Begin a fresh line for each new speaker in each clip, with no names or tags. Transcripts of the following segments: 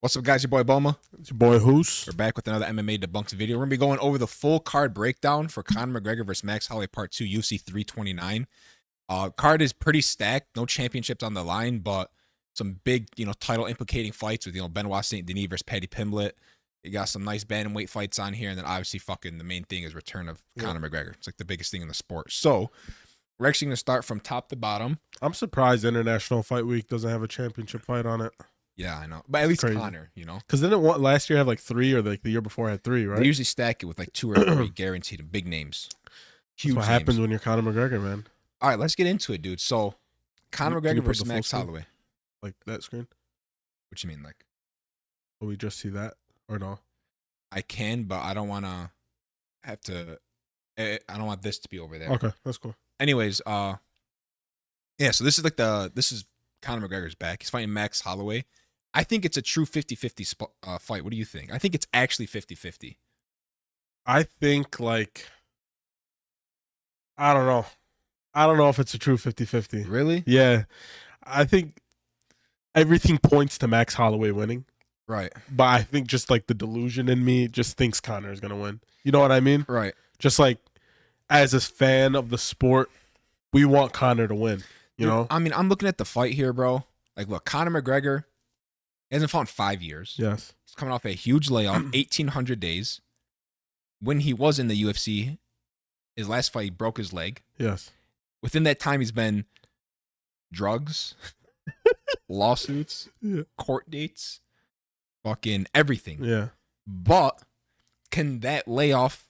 What's up, guys? Your boy BOMA.
It's your boy HUSS.
We're back with another MMA Debunked video. We're going to be going over the full card breakdown for Conor McGregor versus Max Holloway Part 2, UFC 329. Card is pretty stacked. No championships on the line, but some big, title implicating fights with, Benoit St. Denis versus Paddy Pimblett. You got some nice bantamweight fights on here, and then obviously the main thing is return of Conor McGregor. It's like the biggest thing in the sport. So we're actually going to start from top to bottom.
I'm surprised International Fight Week doesn't have a championship fight on it.
Yeah, I know. But at least crazy. Conor,
Because didn't last year have like 3, or like the year before had 3, right?
They usually stack it with like 2 or 3 guaranteed big names.
Huge That's what happens when you're Conor McGregor, man.
All right, let's get into it, dude. So, Conor McGregor versus Max Holloway.
Like that screen?
What you mean, like?
Will we just see that or no? I
can, but I don't want to have to. I don't want this to be over there.
Okay, that's cool.
Anyways, yeah. So this is Conor McGregor's back. He's fighting Max Holloway. I think it's a true 50-50 fight. What do you think? I think it's actually 50-50.
I think, like, I don't know. I don't know if it's a true 50-50.
Really?
Yeah. I think everything points to Max Holloway winning.
Right.
But I think just like the delusion in me just thinks Conor is going to win. You know what I mean?
Right.
Just like as a fan of the sport, we want Conor to win. You know?
I mean, I'm looking at the fight here, bro. Like, look, Conor McGregor hasn't fought in 5 years.
Yes.
He's coming off a huge layoff, 1,800 days. When he was in the UFC, his last fight, he broke his leg.
Yes.
Within that time, he's been drugs, lawsuits, court dates, fucking everything.
Yeah.
But can that layoff,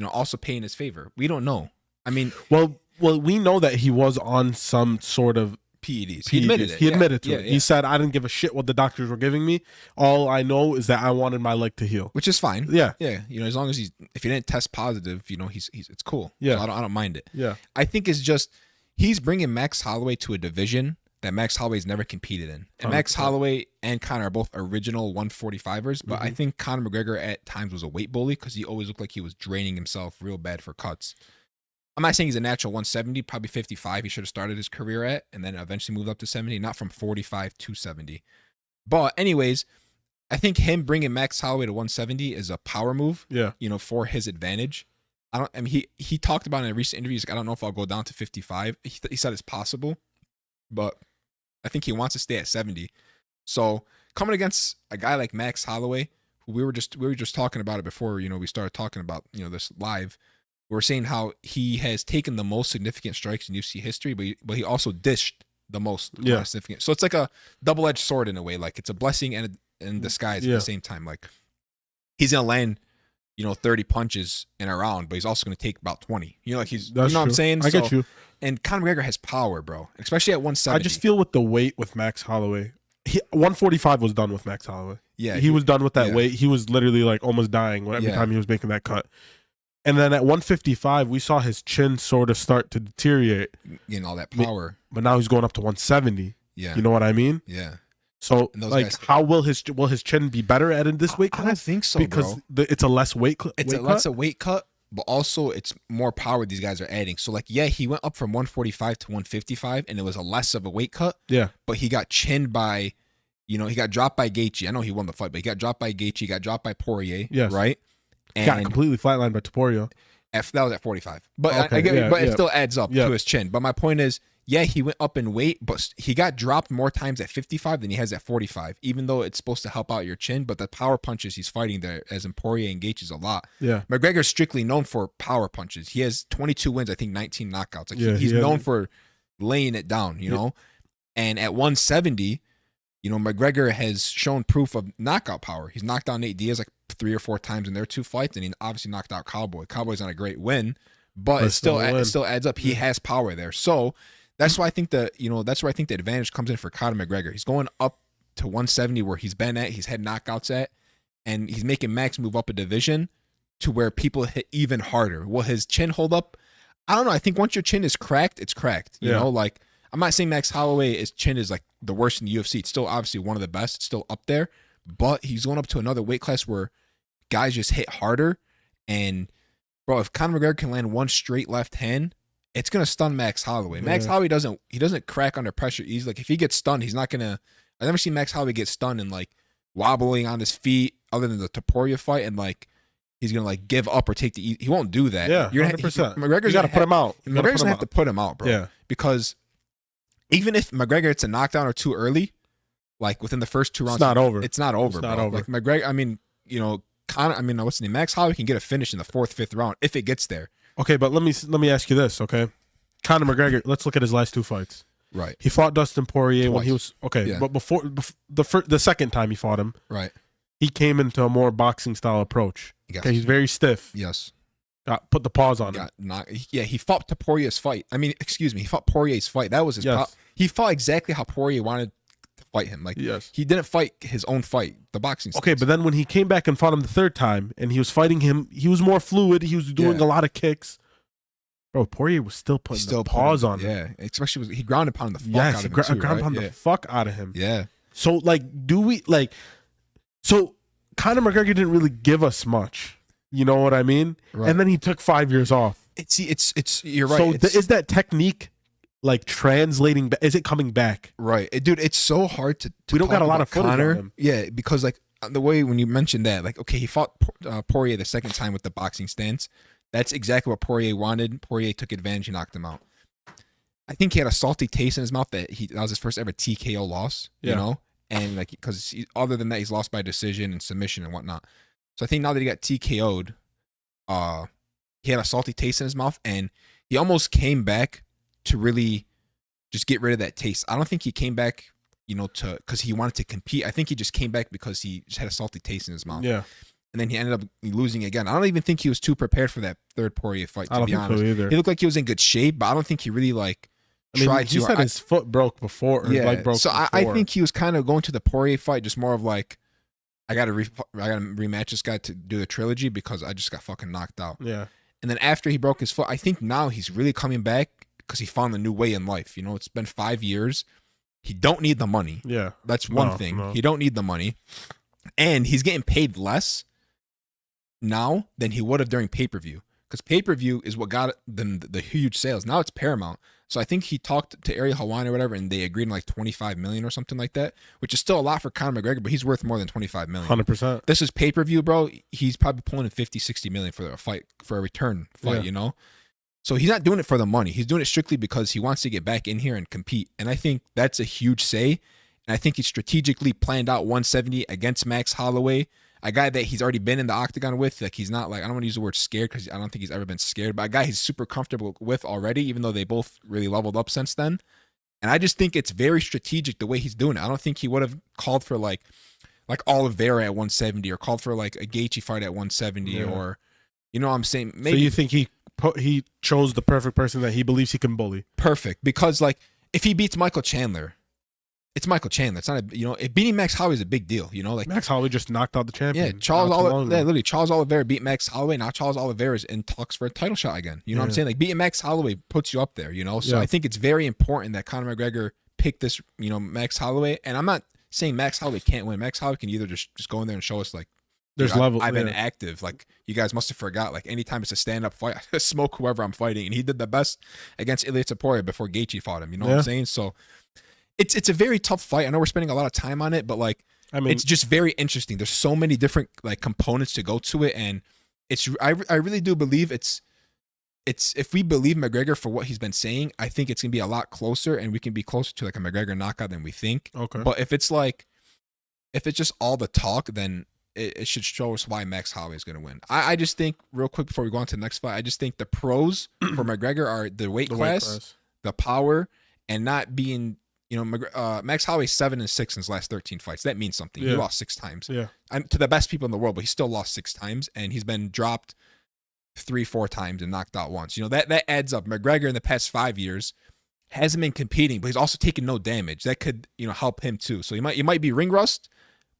also pay in his favor? We don't know. I mean,
well, we know that he was on some sort of
PEDs. He admitted it.
He admitted to it.
Yeah.
He said, "I didn't give a shit what the doctors were giving me. All I know is that I wanted my leg to heal,"
which is fine.
Yeah.
As long as if he didn't test positive, he's it's cool.
Yeah.
So I don't mind it.
Yeah.
I think it's just he's bringing Max Holloway to a division that Max Holloway's never competed in. And Max Holloway and Conor are both original 145ers, but I think Conor McGregor at times was a weight bully because he always looked like he was draining himself real bad for cuts. I'm not saying he's a natural 170, probably 55 he should have started his career at, and then eventually moved up to 70, not from 45 to 70. But anyways, I think him bringing Max Holloway to 170 is a power move, for his advantage. He talked about in a recent interview, I don't know if I'll go down to 55. He said it's possible, but I think he wants to stay at 70. So coming against a guy like Max Holloway, who we were just talking about it before, we started talking about, this live. We're saying how he has taken the most significant strikes in UFC history, but he also dished the most significant. So it's like a double-edged sword in a way. Like it's a blessing and in disguise at the same time. Like he's gonna land, 30 punches in a round, but he's also gonna take about 20. That's what I'm saying?
I get you.
And Conor McGregor has power, bro, especially at 170.
I just feel with the weight with Max Holloway, 145 was done with Max Holloway.
Yeah,
he was done with that weight. He was literally like almost dying every time he was making that cut. And then at 155, we saw his chin sort of start to deteriorate.
Getting all that power.
But now he's going up to 170.
Yeah.
You know what I mean?
Yeah.
So, like, how will his chin be better at this weight cut?
I don't think so,
because it's a less weight cut.
It's a less weight cut, but also it's more power these guys are adding. So, like, he went up from 145 to 155, and it was a less of a weight cut.
Yeah.
But he got chinned by, he got dropped by Gaethje. I know he won the fight, but he got dropped by Gaethje. He got dropped by Poirier.
Yes.
Right?
And got completely flatlined by Topuria.
That was at 45. But it still adds up to his chin. But my point is, he went up in weight, but he got dropped more times at 55 than he has at 45, even though it's supposed to help out your chin. But the power punches he's fighting there, as in Poirier and Gaethje, is a lot.
Yeah.
McGregor's strictly known for power punches. He has 22 wins, I think 19 knockouts. Like he's known for laying it down, know? And at 170, McGregor has shown proof of knockout power. He's knocked out Nate Diaz like 3 or 4 times in their 2 fights, and he obviously knocked out Cowboy. Cowboy's not a great win, but it still adds up. He has power there. So that's why I think the advantage comes in for Conor McGregor. He's going up to 170 where he's been at, he's had knockouts at, and he's making Max move up a division to where people hit even harder. Will his chin hold up? I don't know. I think once your chin is cracked, it's cracked. You know, like I'm not saying Max Holloway's chin is like the worst in the UFC. It's still obviously one of the best. It's still up there, but he's going up to another weight class where guys just hit harder. And bro, if Conor McGregor can land one straight left hand, it's gonna stun Max Holloway. Max Holloway doesn't crack under pressure easily. Like if he gets stunned, he's not gonna. I've never seen Max Holloway get stunned and like wobbling on his feet, other than the Topuria fight, and like he's gonna like give up or take the. He won't do that.
Yeah,
You're
100%.
McGregor's
got to put him out.
McGregor's gonna have to put him out, bro.
Yeah,
because even if McGregor gets a knockdown or two early, like within the first 2 rounds,
it's not over.
It's not over,
it's not
bro.
over.
Like McGregor, I mean, you know, what's the name? Max Holloway can get a finish in the 4th, 5th round if it gets there.
Okay, but let me ask you this, okay? Conor McGregor, let's look at his last 2 fights.
Right.
He fought Dustin Poirier
Twice.
when he was
Yeah.
but before the second time he fought him,
Right.
he came into a more boxing style approach.
Yes.
Okay, he's very stiff.
Yes.
Put the pause on him.
He fought Poirier's fight. I mean, excuse me, he fought Poirier's fight. That was his he fought exactly how Poirier wanted to fight him. Like,
yes.
He didn't fight his own fight, the boxing stance.
Okay, but then when he came back and fought him the 3rd time and he was fighting him, he was more fluid. He was doing a lot of kicks. Bro, Poirier was still putting the pause on him.
Yeah, especially he ground and pounded the fuck out of him.
Yes, ground pound the fuck out of him.
Yeah.
So, like, so Conor McGregor didn't really give us much. You know what I mean?
Right.
And then he took 5 years off.
It's you're right.
So is that technique like translating? Is it coming back?
Right, dude. It's so hard to
we don't got a lot of footage
Conor.
on him.
Yeah, because like the way when you mentioned that, like, okay, he fought Poirier the 2nd time with the boxing stance. That's exactly what Poirier wanted. Poirier took advantage. He knocked him out. I think he had a salty taste in his mouth that was his first ever TKO loss.
Yeah.
You know, and like because other than that, he's lost by decision and submission and whatnot. So I think now that he got TKO'd, he had a salty taste in his mouth, and he almost came back to really just get rid of that taste. I don't think he came back, you know, because he wanted to compete. I think he just came back because he just had a salty taste in his mouth.
Yeah.
And then he ended up losing again. I don't even think he was too prepared for that 3rd Poirier fight, to be honest.
I don't think so either.
He looked like he was in good shape, but I don't think he really like tried to.
He said his foot broke before.
So I think he was kind of going to the Poirier fight just more of like, I got to rematch this guy to do the trilogy because I just got fucking knocked out.
Yeah.
And then after he broke his foot, I think now he's really coming back because he found a new way in life. You know, it's been 5 years. He don't need the money.
Yeah.
That's one thing. No. He don't need the money. And he's getting paid less now than he would have during pay-per-view. Because pay-per-view is what got them the huge sales. Now it's Paramount. So I think he talked to Ariel Helwani or whatever, and they agreed on like $25 million or something like that, which is still a lot for Conor McGregor, but he's worth more than $25 million.
100%.
This is pay-per-view, bro. He's probably pulling in $50, $60 million for a fight, for a return fight, you know? So he's not doing it for the money. He's doing it strictly because he wants to get back in here and compete. And I think that's a huge say. And I think he strategically planned out 170 against Max Holloway, a guy that he's already been in the octagon with. Like, he's not like, I don't want to use the word scared because I don't think he's ever been scared, but a guy he's super comfortable with already, even though they both really leveled up since then. And I just think it's very strategic the way he's doing it. I don't think he would have called for like Oliveira at 170 or called for like a Gaethje fight at 170 or, you know what I'm saying? Maybe.
So you think he chose the perfect person that he believes he can bully?
Perfect. Because like if he beats Michael Chandler, it's Michael Chandler. It's not beating Max Holloway is a big deal, you know? Like
Max Holloway just knocked out the champion.
Yeah, Charles Oliveira beat Max Holloway. Now Charles Oliveira is in talks for a title shot again. You know what I'm saying? Like beating Max Holloway puts you up there, you know? So I think it's very important that Conor McGregor picked this, you know, Max Holloway. And I'm not saying Max Holloway can't win. Max Holloway can either just go in there and show us like
there's level.
I've been active. Like you guys must have forgot. Like anytime it's a stand-up fight, I smoke whoever I'm fighting. And he did the best against Ilia Topuria before Gaethje fought him. You know what I'm saying? So it's a very tough fight. I know we're spending a lot of time on it, but like it's just very interesting. There's so many different like components to go to it, and I really do believe it's if we believe McGregor for what he's been saying, I think it's gonna be a lot closer, and we can be closer to like a McGregor knockout than we think.
Okay.
But if it's just all the talk, then it should show us why Max Holloway is gonna win. I just think real quick before we go on to the next fight, I just think the pros for McGregor are the weight class, the power, and not being. You know, Max Holloway's 7-6 in his last 13 fights. That means something. He lost 6 times.
Yeah.
To the best people in the world, but he still lost 6 times, and he's been dropped 3-4 times and knocked out once. You know, that adds up. McGregor in the past 5 years hasn't been competing, but he's also taken no damage. That could, you know, help him too. So he might be ring rust,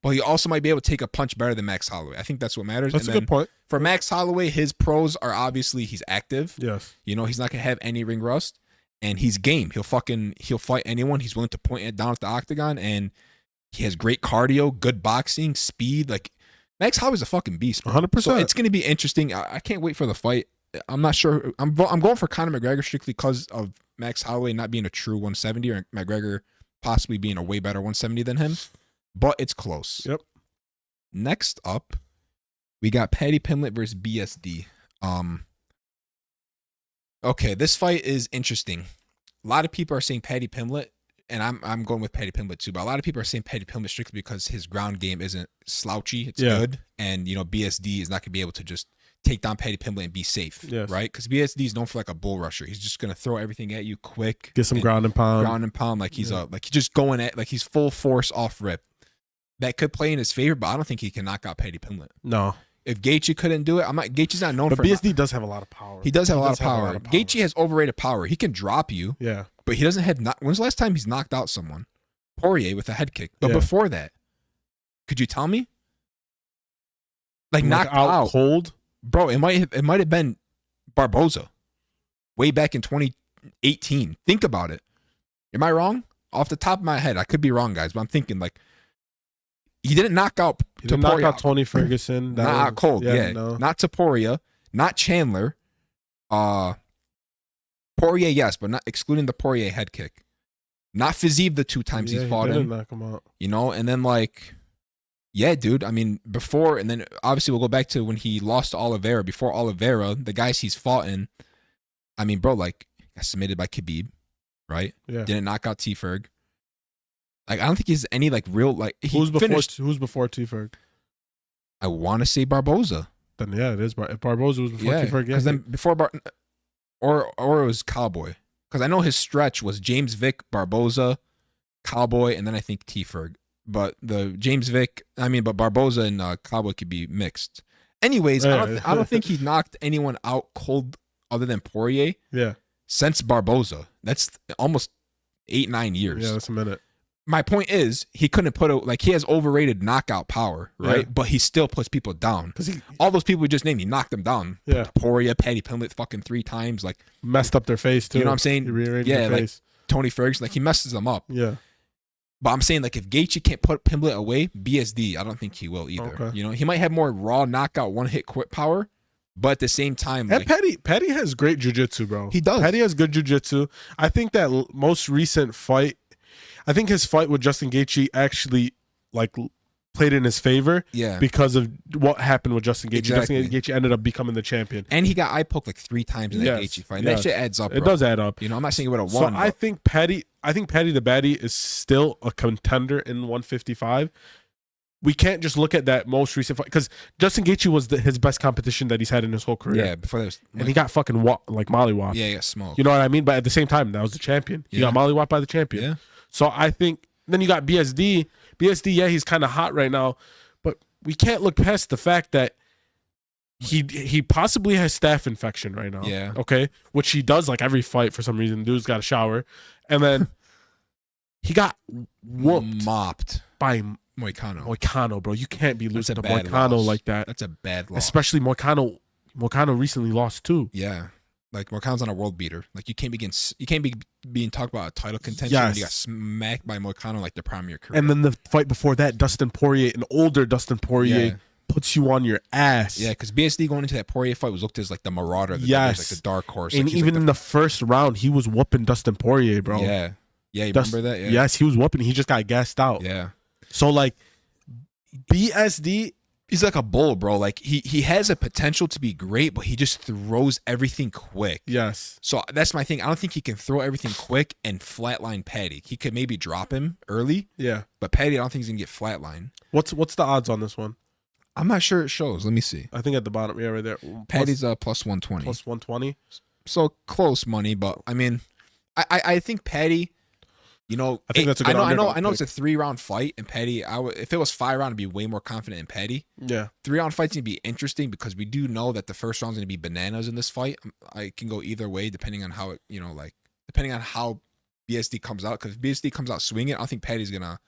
but he also might be able to take a punch better than Max Holloway. I think that's what matters.
That's a good point.
For Max Holloway, his pros are obviously he's active.
Yes.
You know, he's not gonna have any ring rust. And he's game. He'll fight anyone. He's willing to point it down at the octagon, and he has great cardio, good boxing, speed. Like Max Holloway's a fucking beast,
100%.
So it's gonna be interesting. I can't wait for the fight. I'm not sure. I'm going for Conor McGregor strictly because of Max Holloway not being a true 170 or McGregor possibly being a way better 170 than him. But it's close.
Yep.
next up, we got Paddy Pimblett versus BSD. Okay, this fight is interesting. A lot of people are saying Paddy Pimblett, and I'm going with Paddy Pimblett too. But a lot of people are saying Paddy Pimblett strictly because his ground game isn't slouchy; it's good, and BSD is not gonna be able to just take down Paddy Pimblett and be safe, right? Because BSD is known for like a bull rusher. He's just gonna throw everything at you quick,
get some ground and pound,
like he's he's just going at like he's full force off rip. That could play in his favor, but I don't think he can knock out Paddy Pimblett.
No.
If Gaethje couldn't do it, Gaethje's not known
but
for.
But BSD does have a lot of power.
He does have a lot of power. Gaethje has overrated power. He can drop you.
Yeah.
But he doesn't have. When's the last time he's knocked out someone? Poirier with a head kick. But before that, could you tell me? Like knocked out
cold,
bro. It might have been Barboza, way back in 2018. Think about it. Am I wrong? Off the top of my head, I could be wrong, guys. But I'm thinking like. He didn't knock out.
He didn't knock out Tony Ferguson.
Not cold. Yeah. No. Not Topuria. Not Chandler. Poirier, yes, but not excluding the Poirier head kick. Not Fiziev the 2 times he's fought him.
Knock him out.
And then like, yeah, dude. I mean, before and then obviously we'll go back to when he lost to Oliveira. Before Oliveira, the guys he's fought in. I mean, bro, like got submitted by Khabib, right?
Yeah.
Didn't knock out T-Ferg. Like I don't think he's any like real like
who's before T-Ferg?
I want to say Barboza.
Then yeah, it is. If Barboza was before T-Ferg,
because then before or it was Cowboy. Because I know his stretch was James Vick, Barboza, Cowboy, and then I think T-Ferg. But the James Vick, but Barboza and Cowboy could be mixed. Anyways, I don't think he knocked anyone out cold other than Poirier.
Yeah.
Since Barboza, that's almost 8-9 years.
Yeah, that's a minute.
My point is, he couldn't he has overrated knockout power, right?
Yeah.
But he still puts people down. Because all those people we just named, he knocked them down.
Yeah.
Poirier, Paddy Pimblett fucking 3 times. Like
messed up their face, too.
You know what I'm saying?
He rearranged
their
face.
Like Tony Ferguson, like he messes them up.
Yeah.
But I'm saying, like, if Gaethje can't put Pimblett away, BSD, I don't think he will either. Okay. He might have more raw knockout, one-hit quit power. But at the same time,
and Paddy has great jiu-jitsu, bro.
He does.
Paddy has good jiu-jitsu. I think that most recent fight, I think his fight with Justin Gaethje actually played in his favor.
Yeah.
Because of what happened with Justin Gaethje.
Exactly.
Justin Gaethje ended up becoming the champion.
And he got eye poked like 3 times in that Gaethje fight. And that shit adds up, bro.
It does add up.
I'm not saying it would have won.
So I think Paddy the Baddie is still a contender in 155. We can't just look at that most recent fight because Justin Gaethje was his best competition that he's had in his whole career.
Yeah, before that was,
and he got fucking mollywopped.
Yeah, he got smoked.
You know what I mean? But at the same time, that was the champion. He got mollywopped by the champion.
Yeah.
So I think then you got BSD. BSD, yeah, he's kind of hot right now, but we can't look past the fact that he possibly has staph infection right now.
Yeah.
Okay, which he does like every fight for some reason. Dude's got a shower, and then he got
mopped
by
Moicano,
bro. You can't be losing to Moicano like that.
That's a bad loss.
Especially Moicano. Moicano recently lost too.
Yeah. Like Moicano's on a world beater. Like you can't be being talked about a title contention and you got smacked by Moicano like the prime of your career.
And then the fight before that, Dustin Poirier, an older Dustin Poirier, puts you on your ass.
Yeah, because BSD going into that Poirier fight was looked as like the marauder, like the dark horse.
And even in the first round, he was whooping Dustin Poirier, bro.
Yeah. Yeah, you remember that? Yeah.
Yes, he was whooping. He just got gassed out.
Yeah.
So like BSD,
he's like a bull, bro. Like he has a potential to be great, but he just throws everything quick.
Yes.
So that's my thing. I don't think he can throw everything quick and flatline Paddy. He could maybe drop him early.
Yeah.
But Paddy, I don't think he's gonna get flatline.
What's the odds on this one?
I'm not sure it shows. Let me see.
I think at the bottom, yeah, right there.
Paddy's plus 120.
Plus 120.
So close money, but I mean, I think Paddy. I
think that's a good
I know it's a 3-round fight, and Paddy. If it was 5 round, I'd be way more confident in Paddy.
Yeah,
3-round fight's gonna be interesting because we do know that the first round's gonna be bananas in this fight. I can go either way depending on how it, depending on how BSD comes out. Because if BSD comes out swinging, I don't think Paddy's gonna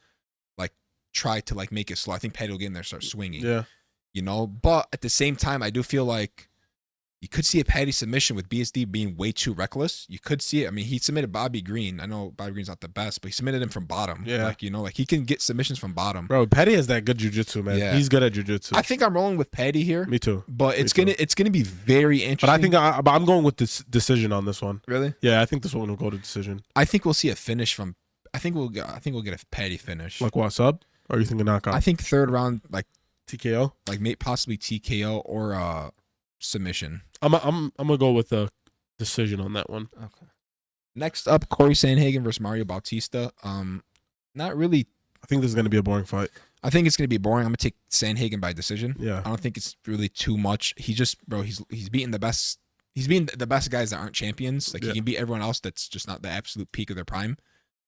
try to make it slow. I think Paddy will get in there and start swinging.
Yeah,
But at the same time, I do feel like you could see a Paddy submission with BSD being way too reckless. You could see it. I mean, he submitted Bobby Green. I know Bobby Green's not the best, but he submitted him from bottom.
Yeah.
He can get submissions from bottom.
Bro, Paddy has that good jiu-jitsu, man.
Yeah.
He's good at jiu-jitsu.
I think I'm rolling with Paddy here.
Me too.
But it's gonna be very interesting.
But I think I'm going with this decision on this one.
Really?
Yeah, I think this one will go to decision.
I think we'll see a finish from. I think we'll get a Paddy finish.
Like what, sub? Or are you thinking knockout?
I think third round,
TKO.
Like possibly TKO or submission.
I'm gonna go with a decision on that one.
Okay. Next up, Corey Sandhagen versus Mario Bautista. Not really.
I think this is gonna be a boring fight.
I think it's gonna be boring. I'm gonna take Sandhagen by decision.
Yeah.
I don't think it's really too much. He just, bro, he's beating the best. He's beating the best guys that aren't champions. Like he can beat everyone else that's just not the absolute peak of their prime.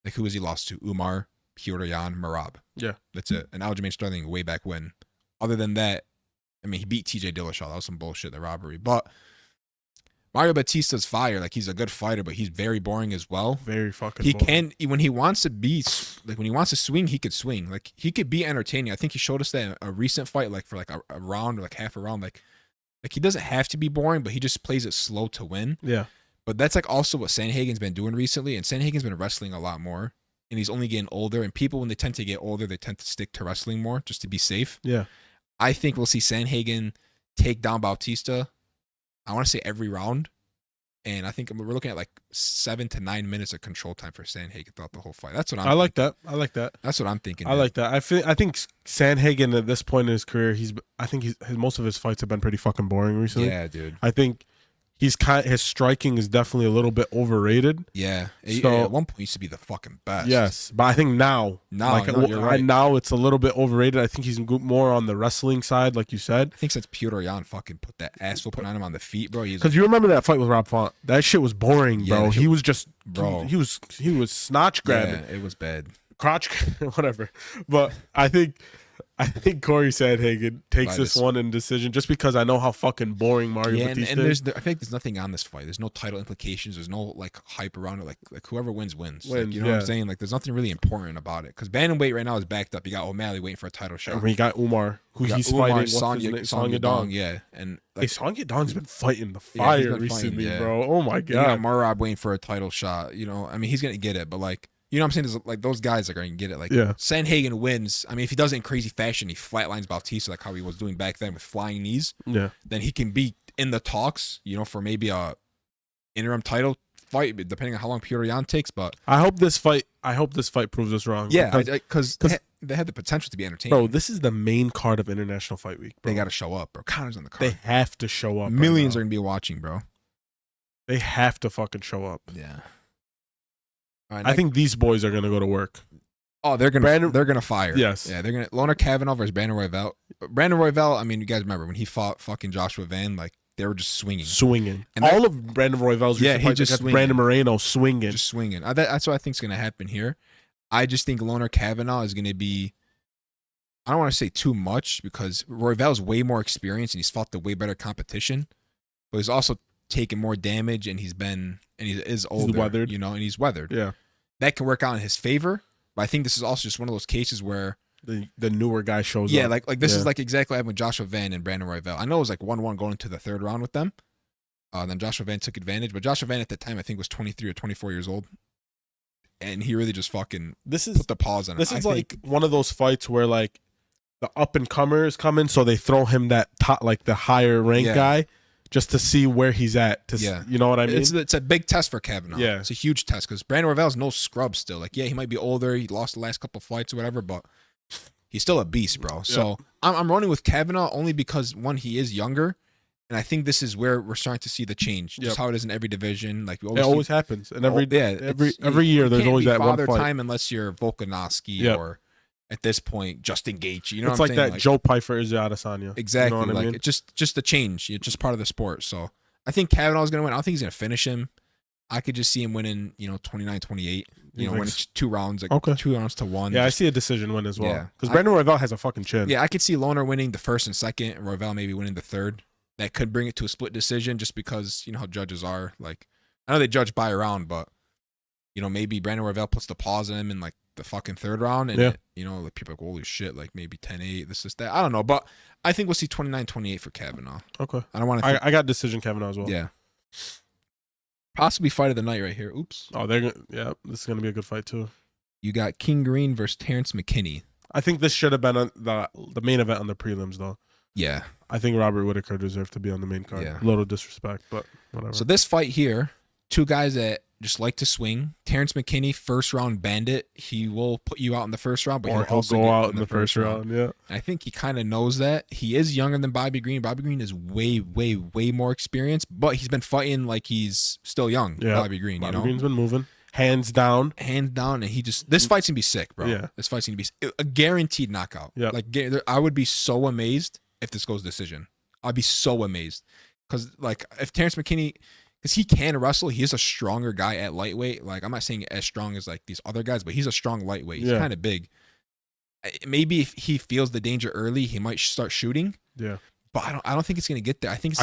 Like who has he lost to? Umar, Petr Yan, Merab.
Yeah.
That's it. And Aljamain Sterling way back when. Other than that, I mean, he beat TJ Dillashaw. That was some bullshit, the robbery. But Mario Batista's fire. Like he's a good fighter, but he's very boring as well.
Very fucking
boring. When he wants to be, like when he wants to swing, he could swing. Like he could be entertaining. I think he showed us that in a recent fight, like for like a round or like half a round. Like he doesn't have to be boring, but he just plays it slow to win.
Yeah.
But that's like also what Sandhagen's been doing recently. And Sandhagen's been wrestling a lot more. And he's only getting older. And people, when they tend to get older, they tend to stick to wrestling more just to be safe.
Yeah.
I think we'll see Sandhagen take down Bautista. I want to say every round. And I think we're looking at like 7 to 9 minutes of control time for Sandhagen throughout the whole fight. That's what I'm thinking.
I like that.
That's what I'm thinking.
I like that. I think Sandhagen at this point in his career, most of his fights have been pretty fucking boring recently.
Yeah, dude.
I think his striking is definitely a little bit overrated.
Yeah.
So,
at one point, he used to be the fucking best.
Yes, but I think now
you're right.
Now it's a little bit overrated. I think he's more on the wrestling side, like you said.
I think since Petr Yan fucking put that ass whooping on him on the feet, bro.
Because you remember that fight with Rob Font? That shit was boring, bro.
Yeah,
he was just,
bro.
He was snatch grabbing.
Yeah, it was bad.
Crotch, whatever. But I think Corey Sandhagen takes this one in decision just because I know how fucking boring Mario Batista is.
I think there's nothing on this fight. There's no title implications. There's no like hype around it. Like whoever wins. Like, you know what I'm saying? Like there's nothing really important about it. Because bantamweight right now is backed up. You got O'Malley waiting for a title shot.
And we got Umar, he's fighting. Song Yadong.
Yeah, and
like, Song Yadong's been fighting the fire recently, bro. Oh my god.
You got Marab waiting for a title shot. You know, I mean, he's gonna get it, but like. You know what I'm saying? There's like those guys are going to get it. Like Sandhagen wins. I mean, if he does it in crazy fashion, he flatlines Bautista like how he was doing back then with flying knees.
Yeah.
Then he can be in the talks, you know, for maybe a interim title fight, depending on how long Petr Yan takes. But
I hope this fight proves us wrong.
Yeah, because they had the potential to be entertaining.
Bro, this is the main card of International Fight Week, bro.
They got to show up, bro. Connor's on the card.
They have to show up.
Millions are going to be watching, bro.
They have to fucking show up.
Yeah.
Right, I think these boys are gonna go to work.
Oh, they're gonna fire.
Yes.
Yeah, they're gonna Loner Kavanaugh versus Brandon Royval. Brandon Royval, I mean, you guys remember when he fought fucking Joshua Van, like they were just swinging. And all of
Brandon Royval's
he just
Brandon Moreno swinging.
Just swinging. That's what I think is gonna happen here. I just think Loner Kavanaugh is gonna be. I don't want to say too much because Royval's way more experienced and he's fought the way better competition, but he's also taken more damage and he is older.
He's weathered.
You know, and he's weathered.
Yeah.
That can work out in his favor, but I think this is also just one of those cases where
the newer guy shows up.
Yeah, like this is like exactly what happened with Joshua Van and Brandon Royval. I know it was like 1-1 going into the third round with them. Then Joshua Van took advantage, but Joshua Van at the time I think was 23 or 24 years old, and he really just fucking put the pause on it.
This is like one of those fights where like the up and comers come in, so they throw him that top, like the higher rank guy. Just to see where he's at. You know what I mean?
It's a big test for Kavanaugh.
Yeah.
It's a huge test because Brandon Royval's no scrub still. Like, yeah, he might be older. He lost the last couple fights or whatever, but he's still a beast, bro. Yeah. So I'm running with Kavanaugh only because, one, he is younger, and I think this is where we're starting to see the change. Just how it is in every division. Like it
always happens. And every year there's always that one fight.
Time unless you're Volkanovski or at this point, Justin Gaethje. You know
it's
what I'm
like
saying?
that Joe Pyfer is Adesanya.
Exactly.
You know what I mean?
It's just a change. It's just part of the sport. So I think Kavanaugh's going to win. I don't think he's going to finish him. I could just see him winning, 29-28. Winning 2 rounds, 2 rounds to 1.
Yeah, I see a decision win as well. Because Brandon Royval has a fucking chin.
Yeah, I could see Loner winning the first and second, and Royval maybe winning the third. That could bring it to a split decision just because, how judges are. Like, I know they judge by a round, but, maybe Brandon Royval puts the pause on him in, like, the fucking third round, and, like, people are like, holy shit, like, maybe 10-8, this, that. I don't know, but I think we'll see 29-28 for Kavanaugh.
Okay.
I don't want to
I got decision Kavanaugh as well.
Yeah. Possibly fight of the night right here. Oops.
Oh, this is going to be a good fight, too.
You got King Green versus Terrence McKinney.
I think this should have been the main event on the prelims, though.
Yeah.
I think Robert Whittaker deserved to be on the main card.
Yeah.
A little disrespect, but whatever.
So this fight here, 2 guys that just like to swing. Terrence McKinney, first round bandit. He will put you out in the first round, but
Or
he'll also
go
get
out in the first round. Yeah.
And I think he kind of knows that. He is younger than Bobby Green. Bobby Green is way, way, way more experienced, but he's been fighting like he's still young.
Yeah.
Bobby Green,
Bobby Green's been moving. Hands down.
And this fight's gonna be sick, bro.
Yeah.
This fight's gonna be a guaranteed knockout.
Yeah.
Like, I would be so amazed if this goes decision. I'd be so amazed. Because, like, if Terrence McKinney, because he can wrestle, he is a stronger guy at lightweight. Like, I'm not saying as strong as, like, these other guys, but he's a strong lightweight. He's kind of big. Maybe if he feels the danger early, he might start shooting.
Yeah.
But I don't think it's gonna get there. I think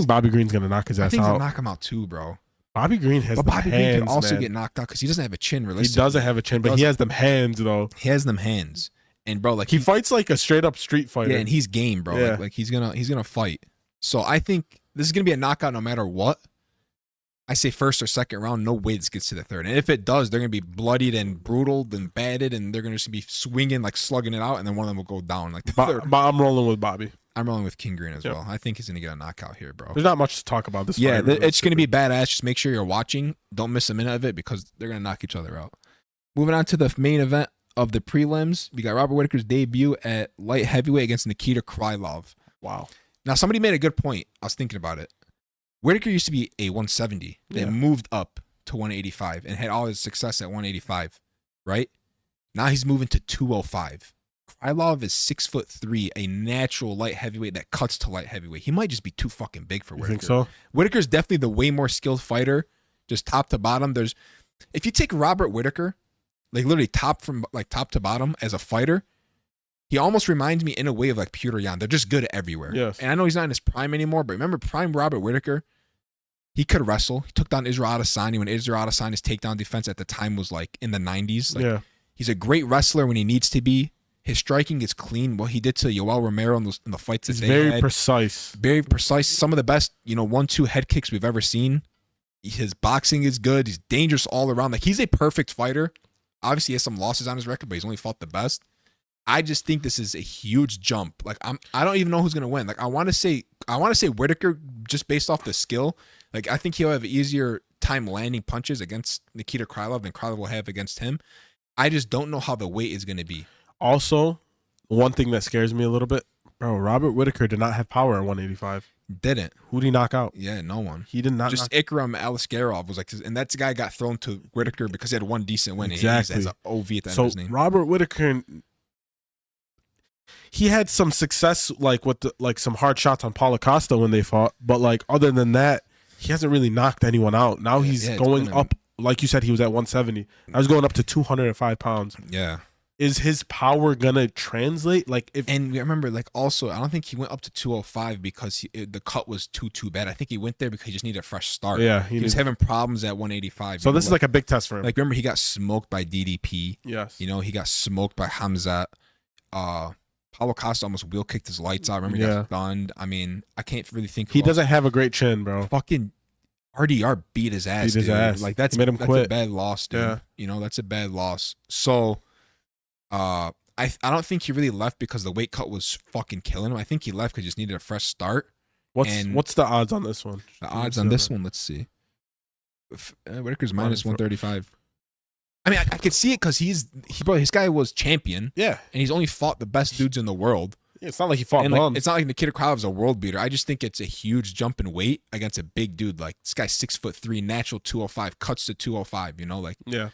Bobby Green's gonna knock his ass out.
I think he's gonna knock him out too, bro.
Bobby Green has
Bobby Green can also
man.
get knocked out because he doesn't have a chin. Realistically,
he doesn't have a chin, but he has them hands though.
He has them hands, and bro, like
he fights like a straight up street fighter.
Yeah, and he's game, bro.
Yeah.
Like he's gonna fight. So I think this is gonna be a knockout no matter what. I say first or second round, no way this gets to the third. And if it does, they're gonna be bloodied and brutal and batted, and they're gonna just be swinging, like slugging it out, and then one of them will go down. Like the third.
I'm rolling with Bobby.
I'm rolling with King Green as well. I think he's gonna get a knockout here, bro.
There's not much to talk about this.
Yeah, it's gonna be badass. Just make sure you're watching. Don't miss a minute of it because they're gonna knock each other out. Moving on to the main event of the prelims, we got Robert Whittaker's debut at light heavyweight against Nikita Krylov.
Wow.
Now somebody made a good point. I was thinking about it. Whittaker used to be a 170. Then moved up to 185 and had all his success at 185, right? Now he's moving to 205. Krylov is 6'3", a natural light heavyweight that cuts to light heavyweight. He might just be too fucking big for Whittaker.
You think so?
Whittaker's definitely the way more skilled fighter, just top to bottom. If you take Robert Whittaker, like literally top to bottom as a fighter, he almost reminds me in a way of like Petr Yan. They're just good everywhere.
Yes.
And I know he's not in his prime anymore, but remember prime Robert Whittaker? He could wrestle. He took down Israel Adesanya when Israel Adesanya's takedown defense at the time was like in the 90s. Like, he's a great wrestler when he needs to be. His striking is clean. What he did to Yoel Romero in the fights that they had.
Very precise.
Very precise. Some of the best, 1-2 head kicks we've ever seen. His boxing is good. He's dangerous all around. Like, he's a perfect fighter. Obviously, he has some losses on his record, but he's only fought the best. I just think this is a huge jump. Like, I don't even know who's gonna win. Like, I want to say Whittaker just based off the skill. Like, I think he'll have an easier time landing punches against Nikita Krylov than Krylov will have against him. I just don't know how the weight is gonna be. Also,
one thing that scares me a little bit, bro, Robert Whittaker did not have power at 185.
Didn't.
Who did he knock out?
Yeah, no one.
He did not.
Just Ikram Aliskerov was like, and that guy got thrown to Whittaker because he had one decent win.
Exactly.
He has an OV at the end of his name.
Robert Whittaker, he had some success, like with some hard shots on Paulo Costa when they fought, but like other than that, he hasn't really knocked anyone out. Now he's going up, like you said, he was at 170. I was going up to 205 pounds.
Yeah.
Is his power gonna translate?
And remember, like, also, I don't think he went up to 205 because the cut was too bad. I think he went there because he just needed a fresh start.
Yeah,
he was having problems at 185.
So this is like a big test for him.
Like, remember, he got smoked by DDP.
Yes.
He got smoked by Hamzat. Paulo Costa almost wheel kicked his lights out. Remember, he got stunned. I mean, I can't really think.
He doesn't have a great chin, bro.
Fucking RDR beat his ass. Like, that's
made him quit.
A bad loss, dude.
Yeah.
That's a bad loss. So. I don't think he really left because the weight cut was fucking killing him. I think he left because he just needed a fresh start.
What's the odds on this one?
The odds on this one, let's see. Whittaker's minus 135. I mean, I could see it because his guy was champion.
Yeah,
and he's only fought the best dudes in the world.
Yeah, it's not like he fought
bums. It's not like Nikita Krylov's a world beater. I just think it's a huge jump in weight against a big dude. Like, this guy's 6'3", natural 205, cuts to 205.
Yeah.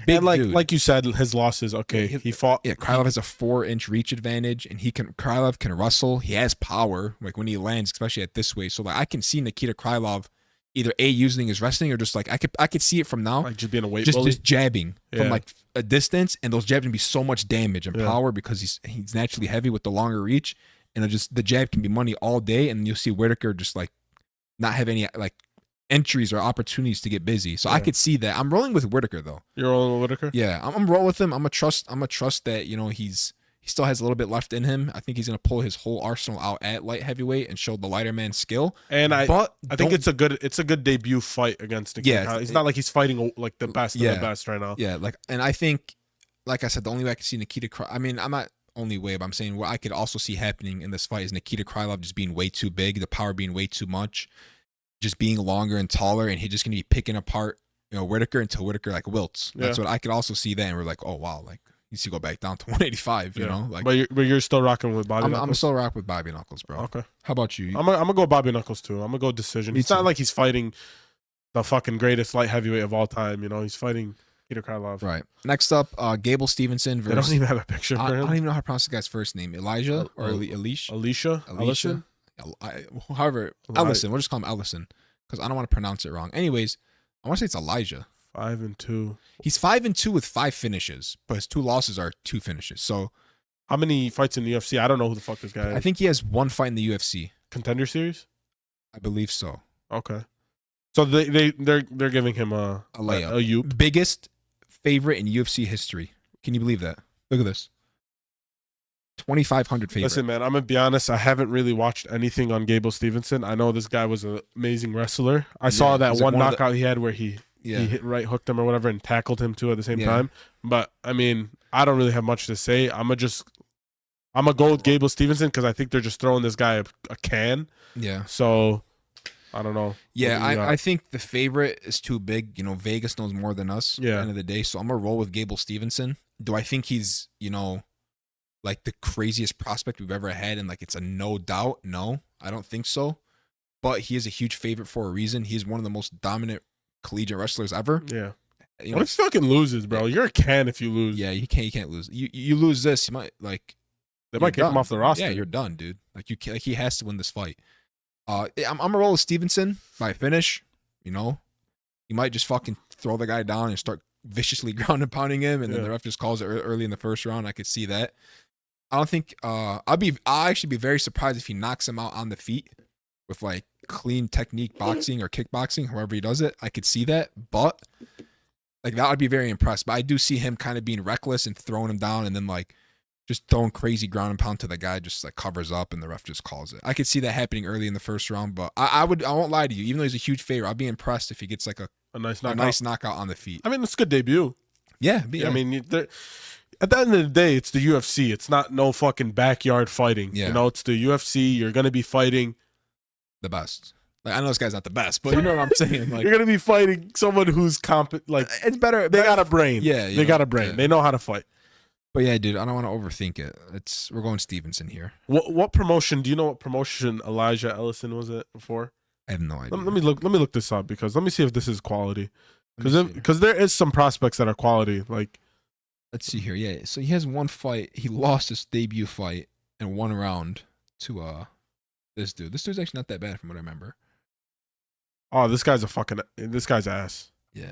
Big
and
dude.
like you said, his losses. Okay, he fought.
Yeah, Krylov has a 4-inch reach advantage, and Krylov can wrestle. He has power, like when he lands, especially at this weight. So like, I can see Nikita Krylov either using his wrestling or just like I could see it from now,
like just being a weight bully,
just jabbing from like a distance, and those jabs can be so much damage and power because he's naturally heavy with the longer reach, and the jab can be money all day, and you'll see Whittaker just like not have any like entries or opportunities to get busy. So I could see that. I'm rolling with Whittaker though.
You're rolling with Whittaker?
Yeah, I'm rolling with him. I'm a trust that he still has a little bit left in him. I think he's gonna pull his whole arsenal out at light heavyweight and show the lighter man's skill.
And I think it's a good debut fight against Nikita. Yeah, it's not like he's fighting like the best of the best right now.
Yeah, and I think, like I said, the only way I can see Nikita I mean, I'm not only way, but I'm saying what I could also see happening in this fight is Nikita Krylov just being way too big, the power being way too much, just being longer and taller, and he's just going to be picking apart Whitaker until Whitaker like wilts. That's
Yeah.
what I could also see. Then we're like, oh wow, like you see go back down to 185. You know, like
but you're still rocking with Bobby Knuckles.
I'm still rock with Bobby Knuckles, bro.
Okay.
How about you?
I'm gonna go Bobby Knuckles too. I'm gonna go decision. It's not like he's fighting the fucking greatest light heavyweight of all time. He's fighting Peter Karlov.
Right. Next up, Gable Stevenson versus.
They don't even have a picture for him.
I don't even know how to pronounce the guy's first name. Elijah or Alicia?
Alicia. Ellison?
However, Ellison. We'll just call him Ellison because I don't want to pronounce it wrong. Anyways, I want to say it's Elijah.
5-2.
He's 5-2 with 5 finishes, but his 2 losses are 2 finishes. So,
how many fights in the UFC? I don't know who the fuck this guy is.
I think he has 1 fight in the UFC.
Contender Series?
I believe so.
Okay. So they're giving him a
layup.
A yoop.
Biggest favorite in UFC history. Can you believe that? Look at this. 2,500 favorite.
Listen, man, I'm gonna be honest. I haven't really watched anything on Gable Stevenson. I know this guy was an amazing wrestler. I saw that one knockout he had where he right hooked him or whatever and tackled him too at the same time. But I mean, I don't really have much to say. I'm gonna go with Gable Stevenson because I think they're just throwing this guy a can.
Yeah.
So I don't know.
Yeah, I think the favorite is too big. Vegas knows more than us at the end of the day. So I'm gonna roll with Gable Stevenson. Do I think he's, like the craziest prospect we've ever had and like it's a no doubt? No, I don't think so. But he is a huge favorite for a reason. He's one of the most dominant collegiate wrestlers ever.
Yeah. What if he fucking loses, bro? You're a can if you lose.
Yeah, you can't lose. You lose this, you might like
they might kick him off the roster.
Yeah, you're done, dude. Like he has to win this fight. I'm gonna roll with Stevenson by finish. He might just fucking throw the guy down and start viciously ground and pounding him, and then the ref just calls it early in the first round. I could see that. I don't think I'll actually be very surprised if he knocks him out on the feet with like clean technique boxing or kickboxing, however he does it. I could see that, but like that would be very impressed. But I do see him kind of being reckless and throwing him down and then like just throwing crazy ground and pound to the guy, just like covers up and the ref just calls it. I could see that happening early in the first round, but I won't lie to you. Even though he's a huge favorite, I'll be impressed if he gets like a nice knockout on the feet.
I mean, it's a good debut.
Yeah.
I mean, at the end of the day, it's the UFC. It's not no fucking backyard fighting.
Yeah.
It's the UFC. You're going to be fighting
the best. Like, I know this guy's not the best, but you know what I'm saying. Like,
you're going to be fighting someone who's competent. Like,
it's better.
They got a brain.
Yeah.
They got a brain. Yeah. They know how to fight.
But yeah, dude, I don't want to overthink it. We're going Stevenson here.
What promotion? Do you know what promotion Elijah Ellison was at before?
I have no idea.
Let me look this up because let me see if this is quality. Because there is some prospects that are quality. Like,
let's see here. Yeah, so he has 1 fight. He lost his debut fight in 1 round to this dude. This dude's actually not that bad from what I remember.
Oh, this guy's ass.
Yeah.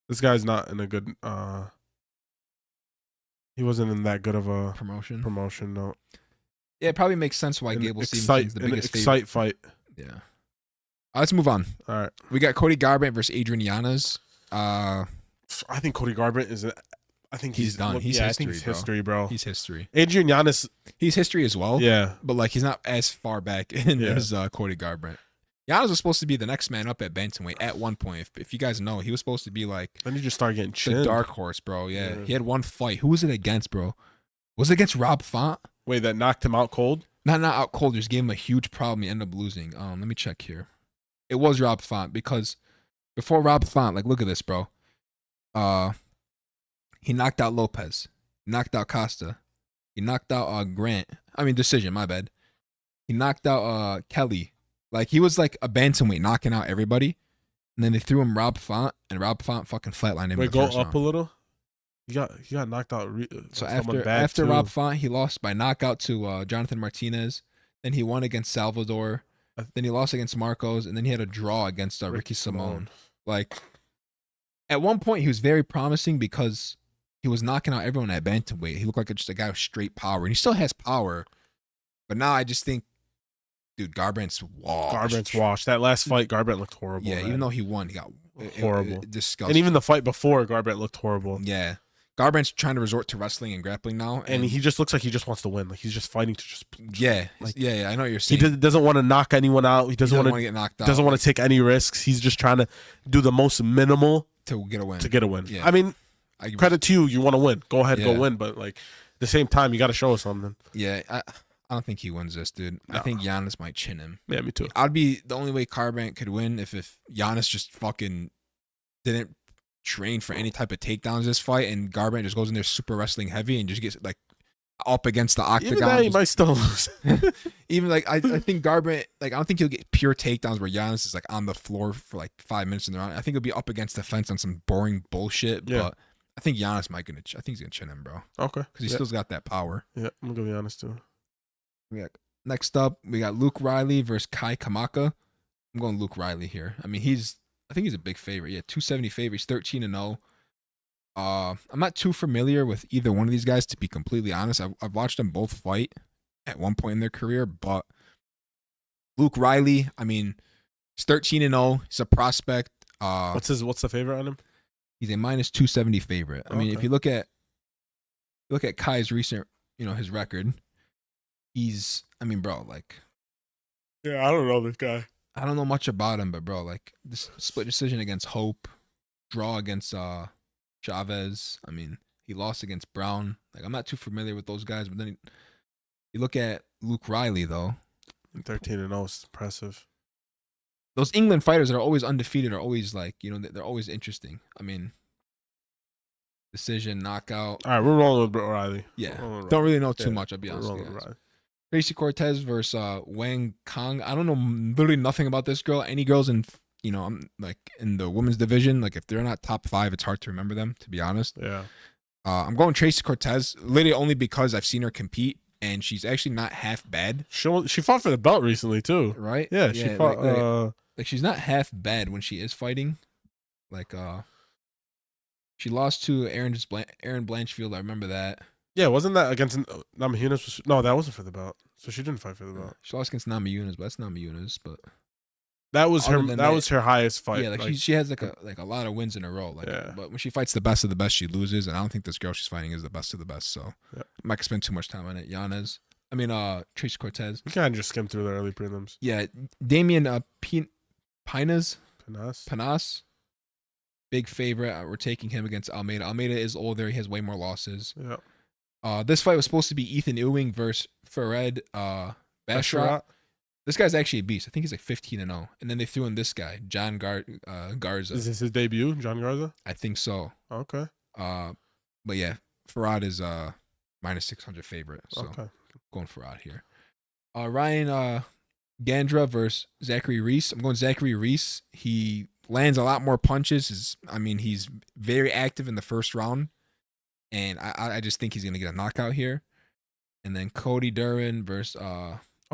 This guy's not in a good he wasn't in that good of a
promotion,
no.
Yeah, it probably makes sense why Gable Stevenson's the biggest favorite.
Fight.
Yeah. Let's move on.
All right.
We got Cody Garbrandt versus Adrian Yanez.
I think Cody Garbrandt I think he's
done. He's history,
I think he's history, bro.
He's history.
Adrian Yanez,
he's history as well.
Yeah.
But like he's not as far back in as Cody Garbrandt. Yanez was supposed to be the next man up at bantamweight at one point. If you guys know, he was supposed to be like
then he just started getting chinned.
The dark horse, bro. Yeah. He had 1 fight. Who was it against, bro? Was it against Rob Font?
Wait, that knocked him out cold?
Not out cold. Just gave him a huge problem. He ended up losing. Let me check here. It was Rob Font because before Rob Font, like look at this, bro. He knocked out Lopez. He knocked out Costa. He knocked out Grant. Decision, my bad. He knocked out Kelly. Like he was like a bantamweight knocking out everybody. And then they threw him Rob Font and Rob Font fucking flatlined him.
Wait, go up a little? He got knocked out.
So after Rob Font, he lost by knockout to Jonathan Martinez. Then he won against Salvador. Then he lost against Marcos, and then he had a draw against Ricky Simone. Like at one point, he was very promising because he was knocking out everyone at bantamweight. He looked like just a guy with straight power, and he still has power. But now I just think, dude, Garbrandt's washed.
That last fight, Garbrandt looked horrible.
Yeah, even though he won, he got
horrible,
disgusting.
And even the fight before, Garbrandt looked horrible.
Yeah. Garbrandt's trying to resort to wrestling and grappling now.
And he just looks like he just wants to win. Like he's just fighting to just
yeah. I know what you're saying.
He doesn't want to knock anyone out. He doesn't want to
get knocked out.
Doesn't want to take any risks. He's just trying to do the most minimal
to get a win.
Yeah. Credit to you. You want to win. Go ahead, go win. But like at the same time, you got to show us something.
Yeah, I don't think he wins this, dude. No. I think Giannis might chin him.
Yeah, me too.
I'd be the only way Garbrandt could win if Giannis just fucking didn't trained for any type of takedowns this fight, and Garbrandt just goes in there super wrestling heavy and just gets like up against the octagon.
Even that, he might still lose.
Even like I think Garbrandt, like I don't think he'll get pure takedowns where Giannis is like on the floor for like 5 minutes in the round. I think he'll be up against the fence on some boring bullshit. Yeah. But I think Giannis might I think he's gonna chin him, bro.
Okay.
Because he still's got that power.
Yeah, I'm gonna be honest too.
Next up, we got Luke Riley versus Kai Kamaka. I'm going Luke Riley here. I mean, I think he's a big favorite. Yeah, 270 favorite. He's 13-0. I'm not too familiar with either one of these guys, to be completely honest. I've watched them both fight at one point in their career, but Luke Riley, I mean, he's 13-0. He's a prospect.
What's the favorite on him?
He's a minus 270 favorite. I mean, if you look at Kai's recent, his record, I mean, bro, like,
yeah, I don't know this guy.
I don't know much about him, but bro, like, this split decision against Hope, draw against Chavez. I mean, he lost against Brown. Like, I'm not too familiar with those guys, but then you look at Luke Riley, though.
13-0 is impressive.
Those England fighters that are always undefeated are always like, they're always interesting. I mean, decision, knockout.
All right, we're rolling with Riley.
Yeah, don't really know too much. I'll be honest with you guys. Tracy Cortez versus Wang Kong. I don't know literally nothing about this girl. Any girls in I'm like in the women's division, like if they're not top 5, it's hard to remember them, to be honest.
Yeah.
I'm going Tracy Cortez literally only because I've seen her compete and she's actually not half bad.
She fought for the belt recently too,
right?
Yeah, she fought.
Like she's not half bad when she is fighting. Like she lost to Aaron Blanchfield. I remember that.
Yeah, wasn't that against Namajunas? No, that wasn't for the belt. So she didn't fight for the belt.
She lost against Namajunas, but that's Namajunas. But
that was her. That was her highest fight.
Yeah, like she has like a lot of wins in a row. Like, yeah. But when she fights the best of the best, she loses. And I don't think this girl she's fighting is the best of the best. So I'm not gonna spend too much time on it. Tracy Cortez.
We kind of just skimmed through the early prelims.
Yeah, Damian Pinas. Big favorite. We're taking him against Almeida. Almeida is older. He has way more losses.
Yeah.
This fight was supposed to be Ethan Ewing versus Fared Basharat. This guy's actually a beast. I think he's like 15-0. And then they threw in this guy, John Garza.
Is this his debut, John Garza?
I think so.
Okay.
But yeah, Farad is minus 600 favorite. So
okay.
Going Farad here. Ryan Gandra versus Zachary Reese. I'm going Zachary Reese. He lands a lot more punches. He's very active in the first round. And I just think he's going to get a knockout here. And then Cody Duran versus...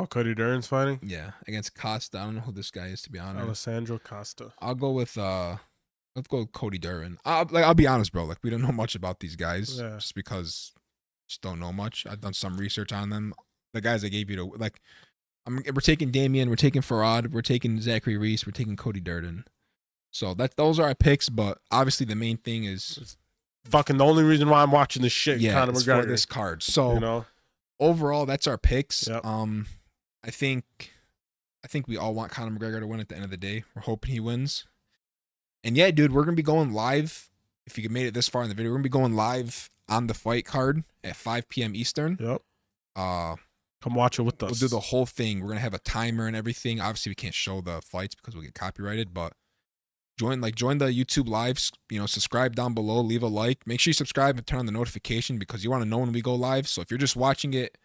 Cody Duran's fighting?
Yeah, against Costa. I don't know who this guy is, to be honest.
Alessandro Costa.
I'll go with let's go with Cody Duran. I'll be honest, bro. Like, we don't know much about these guys.
Yeah.
Just because just don't know much. I've done some research on them. The guys I gave you we're taking Damian, we're taking Farad, we're taking Zachary Reese, we're taking Cody Durden. So those are our picks, but obviously the main thing is
it's fucking the only reason why I'm watching this shit.
Yeah, it's for this card. So overall, that's our picks.
Yep.
I think we all want Conor McGregor to win at the end of the day. We're hoping he wins. And yeah, dude, we're gonna be going live. If you made it this far in the video, we're gonna be going live on the fight card at 5 p.m. Eastern.
Yep. Come watch it with us.
We'll do the whole thing. We're gonna have a timer and everything. Obviously, we can't show the fights because we'll get copyrighted. But join the YouTube live. Subscribe down below. Leave a like. Make sure you subscribe and turn on the notification because you want to know when we go live. So if you're just watching it,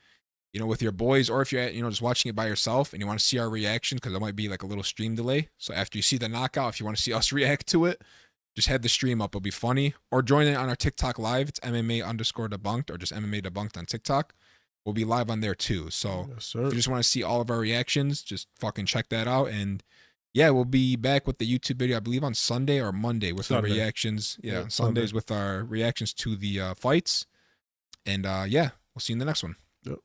with your boys, or if you're just watching it by yourself and you want to see our reaction, because there might be like a little stream delay. So after you see the knockout, if you want to see us react to it, just head the stream up. It'll be funny. Or join it on our TikTok live. It's MMA_debunked or just MMA debunked on TikTok. We'll be live on there too. So
yes,
if you just want to see all of our reactions, just fucking check that out. And yeah, we'll be back with the YouTube video, I believe on Sunday or Monday with our reactions. Yeah, on Sundays with our reactions to the fights. And yeah, we'll see you in the next one.
Yep.